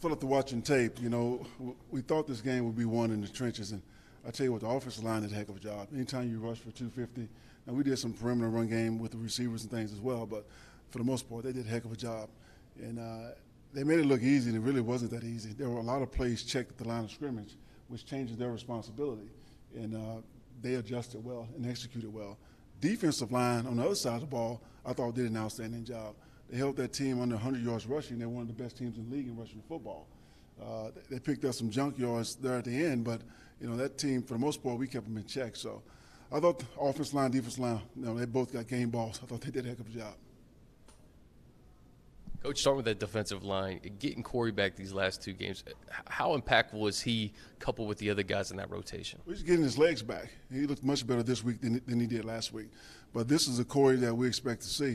felt after watching tape, we thought this game would be won in the trenches, and I tell you what, the offensive line did a heck of a job. Anytime you rush for 250, and we did some perimeter run game with the receivers and things as well, but for the most part, they did a heck of a job. And they made it look easy, and it really wasn't that easy. There were a lot of plays checked at the line of scrimmage, which changes their responsibility. And they adjusted well and executed well. Defensive line on the other side of the ball, I thought did an outstanding job. They held that team under 100 yards rushing. They're one of the best teams in the league in rushing the football. They picked up some junk yards there at the end, but that team, for the most part, we kept them in check. So I thought the offensive line, defensive line, they both got game balls. I thought they did a heck of a job. Coach, starting with that defensive line, getting Corey back these last two games, how impactful was he coupled with the other guys in that rotation? He's getting his legs back. He looked much better this week than he did last week. But this is a Corey that we expect to see.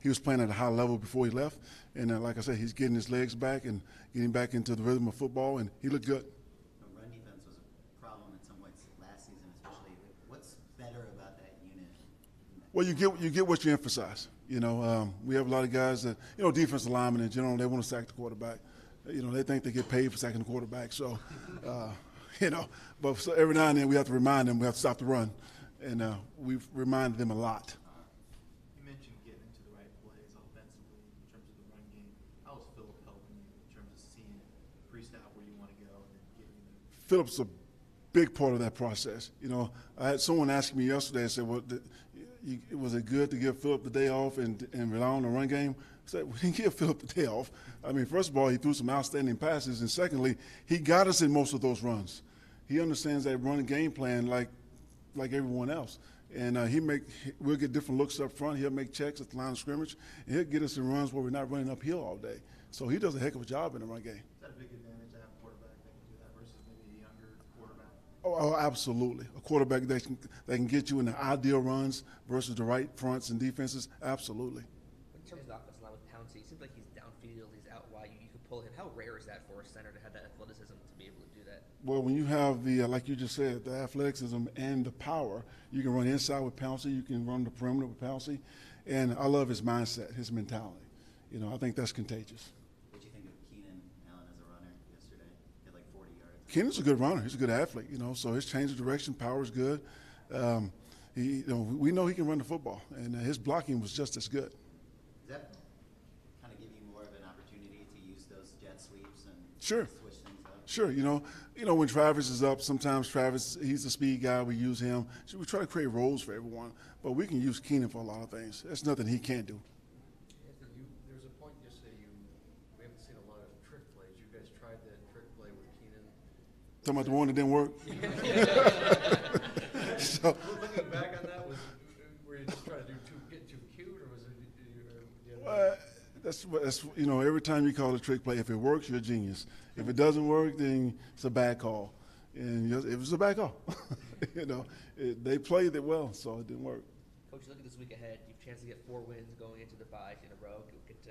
He was playing at a high level before he left. And like I said, he's getting his legs back and getting back into the rhythm of football, and he looked good. The run defense was a problem at some points last season, especially. What's better about that unit? Well, you get what you emphasize. We have a lot of guys that, defensive linemen in general, they want to sack the quarterback. They think they get paid for sacking the quarterback. So, but so every now and then we have to remind them we have to stop the run. And we've reminded them a lot. You mentioned getting into the right plays offensively in terms of the run game. How is Phillip helping you in terms of seeing pre-snap where you want to go and then getting there? Phillip's a big part of that process. I had someone ask me yesterday, I said, well, was it good to give Phillip the day off and rely on the run game? I said, we didn't give Phillip the day off. I mean, first of all, he threw some outstanding passes, and secondly, he got us in most of those runs. He understands that running game plan like everyone else. And we'll get different looks up front. He'll make checks at the line of scrimmage, and he'll get us in runs where we're not running uphill all day. So he does a heck of a job in the run game. Is that a big advantage to have a quarterback that can do that versus maybe a younger quarterback? Oh, absolutely. A quarterback that can get you in the ideal runs versus the right fronts and defenses, absolutely. In terms of the offensive line with Pouncey, it seems like he's downfield, he's out wide. You could pull him. How rare is that for a center to have that athleticism to be able to do that? Well, when you have the, like you just said, the athleticism and the power, you can run inside with Pouncey, you can run the perimeter with Pouncey, and I love his mindset, his mentality. I think that's contagious. What did you think of Keenan Allen as a runner yesterday? He had like 40 yards. Keenan's a good runner. He's a good athlete, so his change of direction, power is good. We know he can run the football, and his blocking was just as good. Does that kind of give you more of an opportunity to use those jet sweeps and Sure. switch things up? Sure, when Travis is up, sometimes Travis, he's the speed guy, we use him. So we try to create roles for everyone, but we can use Keenan for a lot of things. There's nothing he can't do. There's a point yesterday we haven't seen a lot of trick plays. You guys tried that trick play with Keenan. Talking about the one that didn't work? So, Looking back on that, were you just trying to get too cute, or was it? that's every time you call a trick play, if it works, you're a genius. If it doesn't work, then it's a bad call. And it was a bad call. They played it well, so it didn't work. Coach, look at this week ahead. You have a chance to get 4 wins going into the bye in a row. You'll get to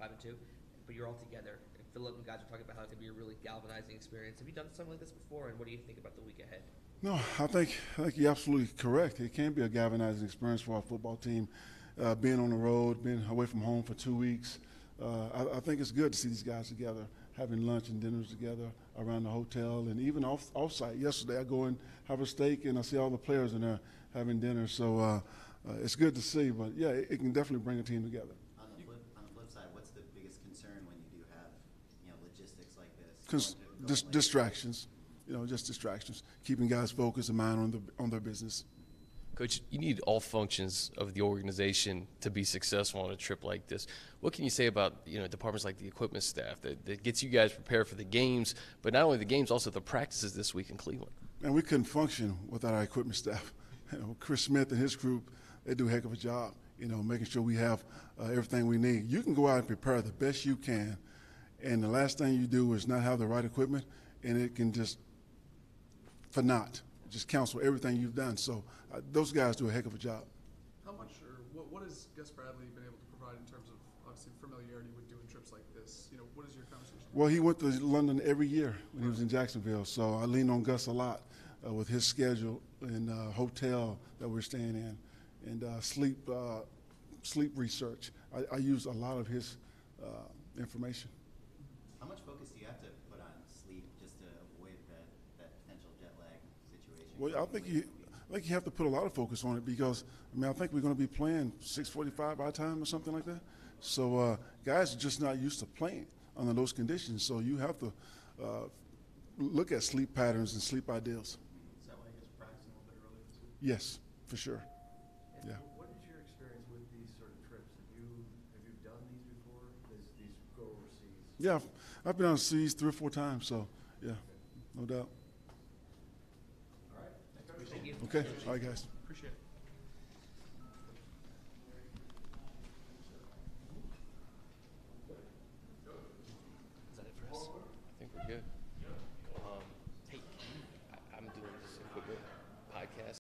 5-2, but you're all together. And Phillip and guys are talking about how it could be a really galvanizing experience. Have you done something like this before, and what do you think about the week ahead? No, I think you're absolutely correct. It can be a galvanizing experience for our football team, being on the road, being away from home for 2 weeks. I think it's good to see these guys together, having lunch and dinners together around the hotel, and even off-site. Yesterday, I go and have a steak, and I see all the players in there having dinner. So it's good to see. But, yeah, it can definitely bring a team together. On the flip side, what's the biggest concern when you do have logistics like this? Distractions. Just distractions, keeping guys focused and mind on their business. Coach, you need all functions of the organization to be successful on a trip like this. What can you say about departments like the equipment staff that gets you guys prepared for the games, but not only the games, also the practices this week in Cleveland? And we couldn't function without our equipment staff. Chris Smith and his group, they do a heck of a job, making sure we have everything we need. You can go out and prepare the best you can, and the last thing you do is not have the right equipment, and it can just cancel everything you've done. So those guys do a heck of a job. How much, or what has Gus Bradley been able to provide in terms of obviously familiarity with doing trips like this? What is your conversation? Well, he went to London every year when he was in Jacksonville, so I lean on Gus a lot with his schedule and hotel that we're staying in, and sleep research. I use a lot of his information. How much focus do you have Well, I think you have to put a lot of focus on it because I think we're going to be playing 6:45 our time or something like that. So guys are just not used to playing under those conditions. So you have to look at sleep patterns and sleep ideals. Is that why you guys are practicing a little bit earlier this week? Yes, for sure. And Yeah. what is your experience with these sort of trips? Have you done these before? These go overseas? Yeah, I've been on seas 3 or 4 times. So yeah, no doubt. All right. Thank you. Okay, all right, guys.